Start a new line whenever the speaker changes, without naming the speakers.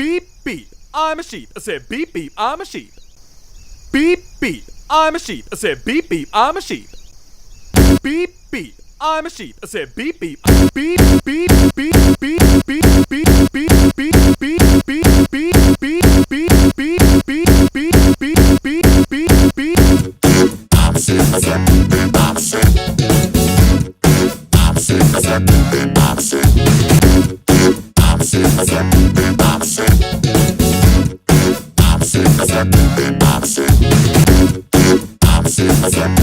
Beep, beep, I'm a sheep. I said beep, beep, I'm a sheep. Beep, beep, I'm a sheep. I said beep, beep, I'm a sheep. Beep, beep, I'm a sheep. I said beep, beep, beep, beep, beep, beep.